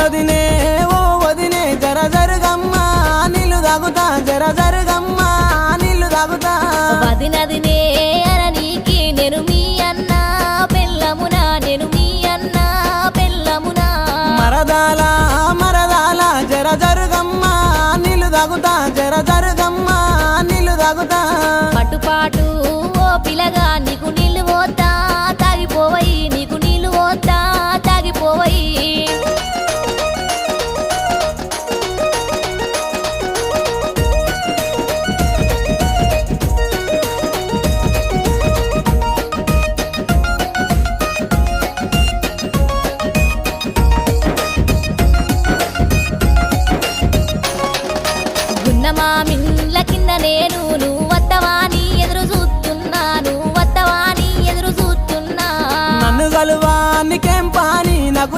వదినొదినే ఓ వదినే జర జరుగమ్మా నీళ్ళు తాగుతా జర జరుగమ్మా నీళ్ళు తాగుతా వదినదినే అరనీకి నేను మీ అన్న పెళ్ళమునా నేను మీ అన్న పెళ్ళమునా మరదాల మరదాల జర జరుగమ్మా నీళ్ళు తాగుతా జర జరుగమ్మా నీళ్ళు తాగుతా పట్టుపాటు ఓ పిల్లగా నీకు నీళ్ళు పోతా తాగిపోవయి నీకు నీళ్ళు పోతా తాగిపోవయి